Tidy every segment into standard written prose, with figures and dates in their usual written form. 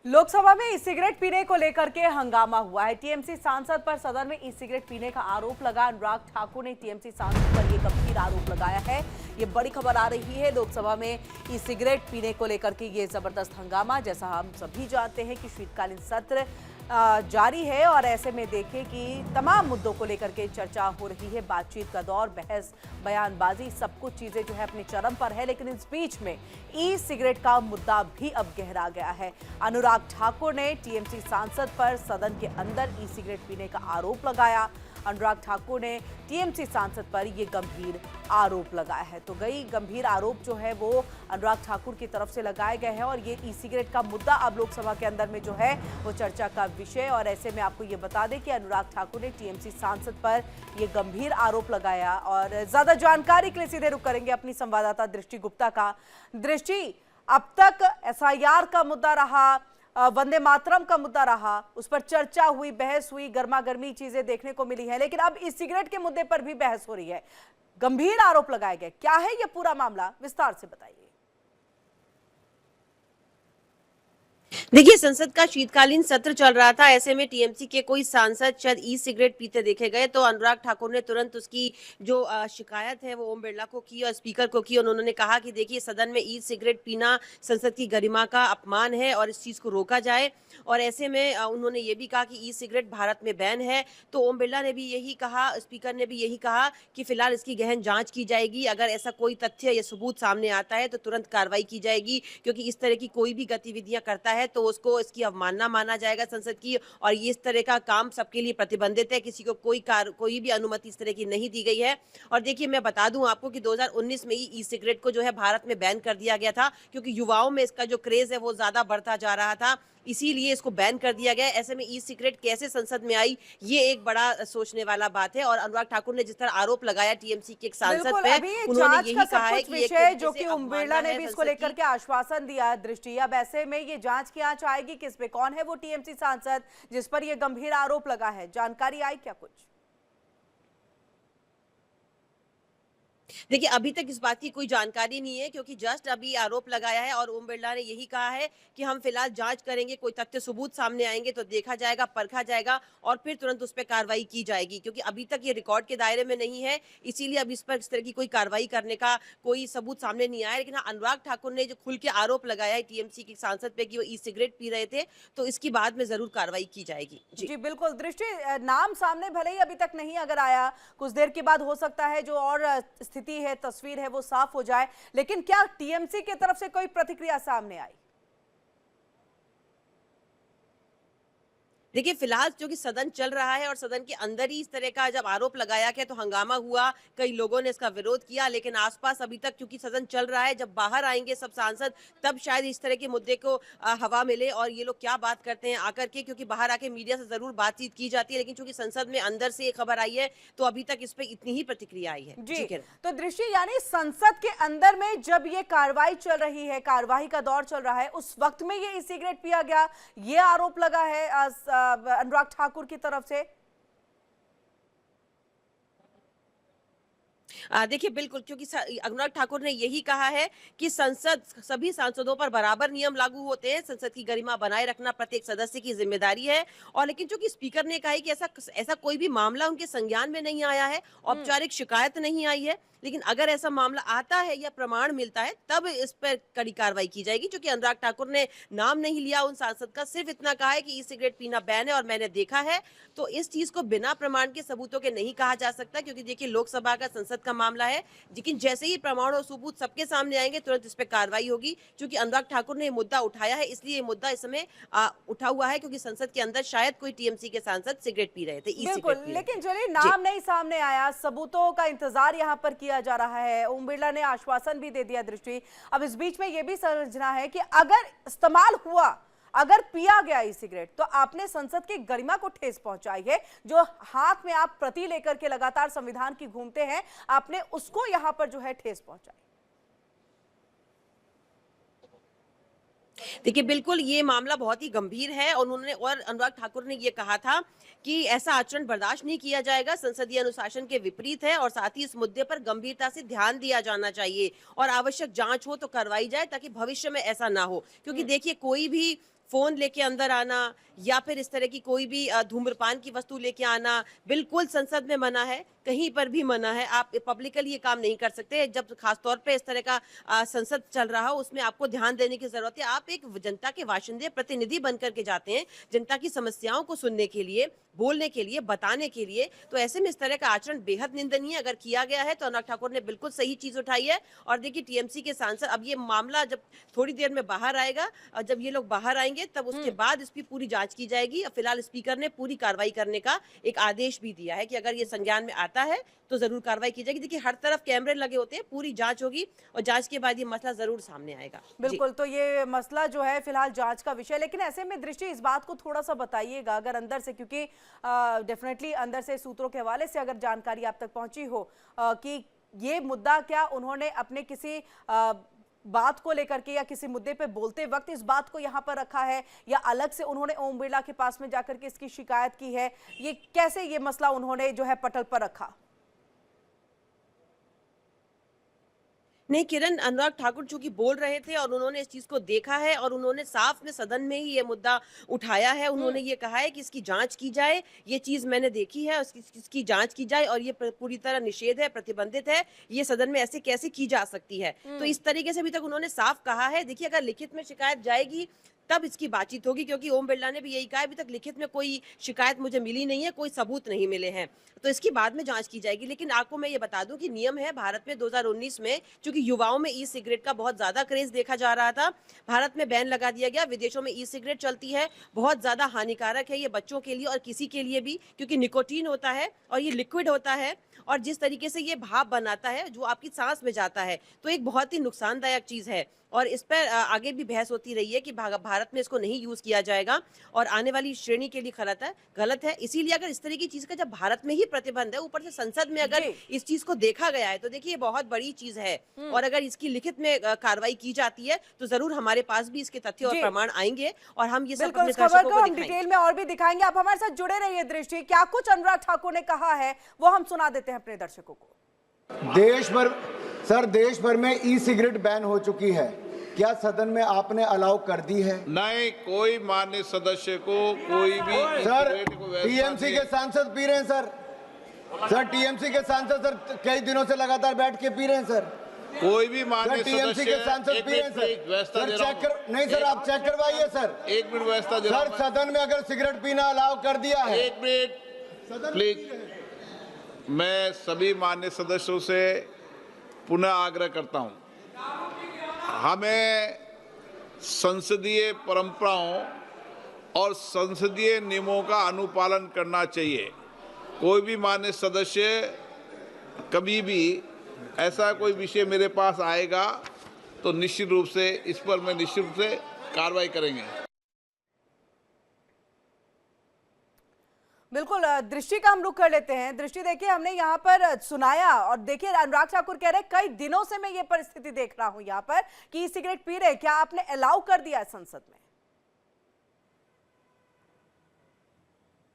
लोकसभा में e cigarette पीने को लेकर के हंगामा हुआ है। टीएमसी सांसद पर सदन में ई सिगरेट पीने का आरोप लगा। अनुराग ठाकुर ने टीएमसी सांसद पर यह गंभीर आरोप लगाया है। ये बड़ी खबर आ रही है। लोकसभा में ई सिगरेट पीने को लेकर के ये जबरदस्त हंगामा, जैसा हम सभी जानते हैं कि शीतकालीन सत्र जारी है और ऐसे में देखें कि तमाम मुद्दों को लेकर के चर्चा हो रही है। बातचीत का दौर, बहस, बयानबाजी, सब कुछ चीजें जो है अपने चरम पर है। लेकिन इस बीच में ई सिगरेट का मुद्दा भी अब गहरा गया है। अनुराग ठाकुर ने टीएमसी सांसद पर सदन के अंदर ई सिगरेट पीने का आरोप लगाया। अनुराग ठाकुर ने टीएमसी सांसद पर यह गंभीर आरोप लगाया है। तो कई गंभीर आरोप जो है वो अनुराग ठाकुर की तरफ से लगाए गए हैं और ये ई सिगरेट का मुद्दा अब लोकसभा के अंदर में जो है वो चर्चा का विषय। और ऐसे में आपको ये बता दें कि अनुराग ठाकुर ने टीएमसी सांसद पर यह गंभीर आरोप लगाया। और ज्यादा जानकारी के लिए सीधे रुख करेंगे अपनी संवाददाता दृष्टि गुप्ता का। दृष्टि, अब तक एसआईआर का मुद्दा रहा, वंदे मातरम का मुद्दा रहा, उस पर चर्चा हुई, बहस हुई, गर्मा गर्मी चीजें देखने को मिली है, लेकिन अब इस सिगरेट के मुद्दे पर भी बहस हो रही है। गंभीर आरोप लगाए गए। क्या है यह पूरा मामला, विस्तार से बताइए। देखिए, संसद का शीतकालीन सत्र चल रहा था। ऐसे में टीएमसी के कोई सांसद शायद ई सिगरेट पीते देखे गए, तो अनुराग ठाकुर ने तुरंत उसकी जो शिकायत है वो ओम बिरला को की और स्पीकर को की। उन्होंने कहा कि देखिए, सदन में ई सिगरेट पीना संसद की गरिमा का अपमान है और इस चीज को रोका जाए। और ऐसे में उन्होंने ये भी कहा कि ई सिगरेट भारत में बैन है। तो ओम बिरला ने भी यही कहा, स्पीकर ने भी यही कहा कि फिलहाल इसकी गहन जांच की जाएगी। अगर ऐसा कोई तथ्य या सबूत सामने आता है तो तुरंत कार्रवाई की जाएगी, क्योंकि इस तरह की कोई भी गतिविधियां करता है तो उसको इसकी अवमानना माना जाएगा संसद की। और ये इस तरह का काम सबके लिए प्रतिबंधित है, किसी को कोई भी अनुमति इस तरह की नहीं दी गई है। और देखिए, मैं बता दूं आपको कि 2019 में ही ई सिगरेट को जो है भारत में बैन कर दिया गया था, क्योंकि युवाओं में इसका जो क्रेज है वो ज्यादा बढ़ता जा रहा था, इसीलिए इसको बैन कर दिया गया। ऐसे में ई सिगरेट कैसे संसद में आई, ये एक बड़ा सोचने वाला बात है। और अनुराग ठाकुर ने जिस तरह आरोप लगाया टीएमसी के एक सांसद पे, उन्होंने यही कहा है कि ये जो कि ओम बिरला ने भी इसको लेकर के आश्वासन दिया है। दृष्टि, अब ऐसे में ये जांच की आंच आएगी किस पे? कौन है वो टीएमसी सांसद जिस पर ये गंभीर आरोप लगा है? जानकारी आई क्या कुछ? देखिए, अभी तक इस बात की कोई जानकारी नहीं है, क्योंकि जस्ट अभी आरोप लगाया है और ओम बिरला ने यही कहा है कि हम फिलहाल जांच करेंगे, कोई तथ्य सबूत सामने आएंगे तो देखा जाएगा, परखा जाएगा और फिर तुरंत उस पर कार्रवाई की जाएगी। क्योंकि अभी तक ये रिकॉर्ड के दायरे में नहीं है, इसीलिए अब इस पर इस तरह की कोई कार्रवाई करने का कोई सबूत सामने नहीं आया। लेकिन हाँ, अनुराग ठाकुर ने जो खुल के आरोप लगाया है टीएमसी के सांसद पे कि वो ई सिगरेट पी रहे थे, तो इसकी बाद में जरूर कार्रवाई की जाएगी। जी बिल्कुल। दृष्टि, नाम सामने भले ही अभी तक नहीं अगर आया, कुछ देर के बाद हो सकता है जो और स्थिति है, तस्वीर है, वो साफ हो जाए, लेकिन क्या टीएमसी की तरफ से कोई प्रतिक्रिया सामने आई? देखिए, फिलहाल क्योंकि सदन चल रहा है और सदन के अंदर ही इस तरह का जब आरोप लगाया गया तो हंगामा हुआ, कई लोगों ने इसका विरोध किया। लेकिन आसपास अभी तक क्योंकि सदन चल रहा है, जब बाहर आएंगे सब सांसद तब शायद इस तरह के मुद्दे को हवा मिले और ये लोग क्या बात करते हैं आकर के, क्योंकि बाहर आके मीडिया से जरूर बातचीत की जाती है। लेकिन चूंकि संसद में अंदर से ये खबर आई है तो अभी तक इस पर इतनी ही प्रतिक्रिया आई है। जी, तो दृष्टि, यानी संसद के अंदर में जब ये कार्रवाई चल रही है, कार्यवाही का दौर चल रहा है, उस वक्त में ये ई सिगरेट पिया गया, ये आरोप लगा है अनुराग ठाकुर की तरफ से। देखिए, बिल्कुल, क्योंकि अनुराग ठाकुर ने यही कहा है कि संसद सभी सांसदों पर बराबर नियम लागू होते हैं, संसद की गरिमा बनाए रखना प्रत्येक सदस्य की जिम्मेदारी है। और लेकिन चूंकि स्पीकर ने कहा है कि ऐसा कोई भी मामला उनके संज्ञान में नहीं आया है, औपचारिक शिकायत नहीं आई है, लेकिन अगर ऐसा मामला आता है या प्रमाण मिलता है तब इस पर कड़ी कार्रवाई की जाएगी। क्योंकि अनुराग ठाकुर ने नाम नहीं लिया उन सांसद का, सिर्फ इतना कहा है कि ई सिगरेट पीना बैन है और मैंने देखा है। तो इस चीज को बिना प्रमाण के सबूतों के नहीं कहा जा सकता, क्योंकि देखिए, लोकसभा का संसद का मामला है। लेकिन जैसे ही प्रमाण और सबूत सबके सामने आएंगे तुरंत इस पर कार्रवाई होगी। क्योंकि अनुराग ठाकुर ने मुद्दा उठाया है, इसलिए ये मुद्दा इस समय उठा हुआ है, क्योंकि संसद के अंदर शायद कोई टीएमसी के सांसद सिगरेट पी रहे थे, ई सिगरेट पी रहे थे। लेकिन चलिए, नाम नहीं सामने आया, सबूतों का इंतजार यहां पर किया जा रहा है। ओम बिरला ने आश्वासन भी दे दिया। दृष्टि, अब इस बीच में यह भी समझना है कि अगर इस्तेमाल हुआ, अगर पिया गया ई सिगरेट, तो आपने संसद की गरिमा को ठेस पहुंचाई है। जो हाथ में आप प्रति लेकर के लगातार संविधान की घूमते हैं, आपने उसको यहां पर जो है ठेस पहुंचाई। देखिए, बिल्कुल ये मामला बहुत ही गंभीर है। और अनुराग ठाकुर ने ये कहा था कि ऐसा आचरण बर्दाश्त नहीं किया जाएगा, संसदीय अनुशासन के विपरीत है और साथ ही इस मुद्दे पर गंभीरता से ध्यान दिया जाना चाहिए और आवश्यक जांच हो तो करवाई जाए, ताकि भविष्य में ऐसा ना हो। क्योंकि देखिए, कोई भी फोन लेके अंदर आना या फिर इस तरह की कोई भी धूम्रपान की वस्तु लेके आना बिल्कुल संसद में मना है, कहीं पर भी मना है। आप पब्लिकली ये काम नहीं कर सकते। जब खासतौर पे इस तरह का संसद चल रहा हो, उसमें आपको ध्यान देने की जरूरत है। आप एक जनता के वाशिंदे प्रतिनिधि बन करके जाते हैं, जनता की समस्याओं को सुनने के लिए, बोलने के लिए, बताने के लिए। तो ऐसे में इस तरह का आचरण बेहद निंदनीय अगर किया गया है तो अनुराग ठाकुर ने बिल्कुल सही चीज उठाई है। और देखिए टीएमसी के सांसद, अब ये मामला जब थोड़ी देर में बाहर आएगा, जब ये लोग बाहर आएंगे तब उसके बाद इसकी पूरी जांच की जाएगी। फिलहाल स्पीकर ने पूरी कार्रवाई करने का एक आदेश भी दिया है कि अगर ये संज्ञान में आता है तो जरूर कार्रवाई की जाएगी। देखिए हर तरफ कैमरे लगे होते हैं, पूरी जांच होगी और जांच के बाद ये मसला जरूर सामने आएगा। बिल्कुल, तो ये मसला जो है फिलहाल जांच का विषय, लेकिन ऐसे में दृष्टि इस बात को थोड़ा सा बताइएगा अगर अंदर से, क्योंकि डेफिनेटली अंदर से सूत्रों के हवाले से अगर जानकारी आप तक पहुंची हो कि ये मुद्दा क्या उन्होंने अपने किसी बात को लेकर के या किसी मुद्दे पे बोलते वक्त इस बात को यहां पर रखा है, या अलग से उन्होंने ओम बिरला के पास में जाकर के इसकी शिकायत की है, ये कैसे ये मसला उन्होंने जो है पटल पर रखा? नहीं किरण, अनुराग ठाकुर चूंकि बोल रहे थे और उन्होंने इस चीज को देखा है और उन्होंने साफ में सदन में ही ये मुद्दा उठाया है। उन्होंने ये कहा है कि इसकी जांच की जाए, ये चीज मैंने देखी है, इसकी जांच की जाए और ये पूरी तरह निषेध है, प्रतिबंधित है, ये सदन में ऐसे कैसे की जा सकती है। तो इस तरीके से अभी तक उन्होंने साफ कहा है। देखिए अगर लिखित में शिकायत जाएगी तब इसकी बातचीत होगी, क्योंकि ओम बिरला ने भी यही कहा है अभी तक लिखित में कोई शिकायत मुझे मिली नहीं है, कोई सबूत नहीं मिले हैं, तो इसकी बाद में जांच की जाएगी। लेकिन आपको मैं ये बता दूं कि नियम है भारत में 2019 में, क्योंकि युवाओं में ई सिगरेट का बहुत ज्यादा क्रेज देखा जा रहा था, भारत में बैन लगा दिया गया। विदेशों में ई सिगरेट चलती है, बहुत ज्यादा हानिकारक है ये बच्चों के लिए और किसी के लिए भी, क्योंकि निकोटीन होता है और ये लिक्विड होता है और जिस तरीके से ये भाप बनाता है जो आपकी सांस में जाता है, तो एक बहुत ही नुकसानदायक चीज है। और इस पर आगे भी बहस होती रही है कि भारत में इसको नहीं यूज किया जाएगा और आने वाली श्रेणी के लिए गलत है। इसीलिए अगर इस तरह की चीज का जब भारत में ही प्रतिबंध है, ऊपर से संसद में अगर इस चीज को देखा गया है, तो देखिए बहुत बड़ी चीज है। और अगर इसकी लिखित में कार्रवाई की जाती है तो जरूर हमारे पास भी इसके तथ्य और प्रमाण आएंगे और हम ये सब अपने खबर को हम डिटेल में और भी दिखाएंगे। आप हमारे साथ जुड़े रहिए। दृष्टि, क्या कुछ अनुराग ठाकुर ने कहा है वो हम सुना देते हैं अपने दर्शकों को। देश भर में ई सिगरेट बैन हो चुकी है, क्या सदन में आपने अलाउ कर दी है? नहीं, कोई मान्य सदस्य को कोई भी सर टीएमसी के सांसद पी रहे हैं सर टीएमसी के सांसद सर कई दिनों से लगातार बैठ के पी रहे हैं सर। कोई भी मान्य टीएमसी के सांसद पी रहे हैं सर चेक कर, नहीं सर आप चेक करवाइए सर। एक मिनट व्यवस्था दे सर, सदन में अगर सिगरेट पीना अलाउ कर दिया है। एक मिनट प्लीज, मैं सभी मान्य सदस्यों से पुनः आग्रह करता हूं, हमें संसदीय परंपराओं और संसदीय नियमों का अनुपालन करना चाहिए। कोई भी मान्य सदस्य कभी भी ऐसा कोई विषय मेरे पास आएगा तो निश्चित रूप से इस पर मैं निश्चित रूप से कार्रवाई करेंगे। बिल्कुल, दृष्टि का हम रुख कर लेते हैं। दृष्टि, देखिए हमने यहाँ पर सुनाया और देखिए अनुराग ठाकुर कह रहे हैं कई दिनों से मैं ये परिस्थिति देख रहा हूं यहाँ पर कि सिगरेट पी रहे, क्या आपने अलाउ कर दिया है संसद में?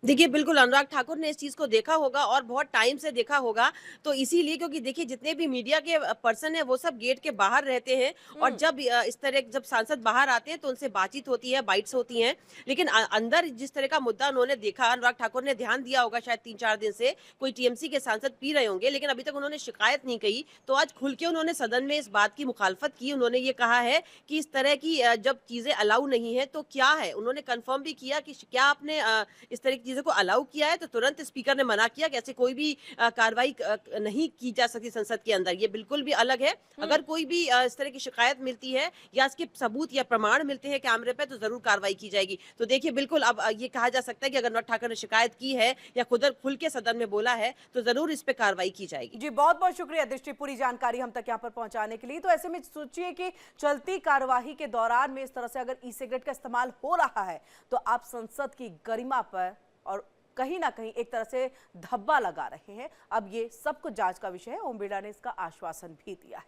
देखिए बिल्कुल अनुराग ठाकुर ने इस चीज को देखा होगा और बहुत टाइम से देखा होगा, तो इसीलिए, क्योंकि देखिए जितने भी मीडिया के पर्सन है वो सब गेट के बाहर रहते हैं और जब इस तरह जब सांसद बाहर आते हैं तो उनसे बातचीत होती है, बाइट्स होती हैं। लेकिन अंदर जिस तरह का मुद्दा उन्होंने देखा, अनुराग ठाकुर ने ध्यान दिया होगा शायद 3-4 दिन से कोई टीएमसी के सांसद पी रहे होंगे, लेकिन अभी तक उन्होंने शिकायत नहीं की। तो आज खुल के उन्होंने सदन में इस बात की मुखालफत की। उन्होंने ये कहा है कि इस तरह की जब चीजें अलाउ नहीं है तो क्या है। उन्होंने कंफर्म भी किया कि क्या आपने इस तरह की चीजों को अलाउ किया है, तो तुरंत स्पीकर ने मना किया कि ऐसे कोई भी कार्रवाई नहीं की जा सकती संसद के अंदर। ये बिल्कुल भी अलग है। अगर कोई भी इस तरह की शिकायत मिलती है या इसके सबूत या प्रमाण मिलते हैं कैमरे पे तो जरूर कार्रवाई की जाएगी। तो देखिए बिल्कुल अब ये कहा जा सकता है कि अगर अनुराग ठाकुर ने शिकायत की है या खुल के सदन में बोला है तो जरूर इस पे कार्रवाई की जाएगी। जी बहुत बहुत शुक्रिया दृष्टि, पूरी जानकारी हम तक यहाँ पर पहुंचाने के लिए। तो ऐसे में सोचिए कि चलती कार्यवाही के दौरान में इस तरह से अगर ई सिगरेट का इस्तेमाल हो रहा है तो आप संसद की गरिमा पर और कहीं ना कहीं एक तरह से धब्बा लगा रहे हैं। अब ये सब कुछ जांच का विषय है। ओम बिरला ने इसका आश्वासन भी दिया है।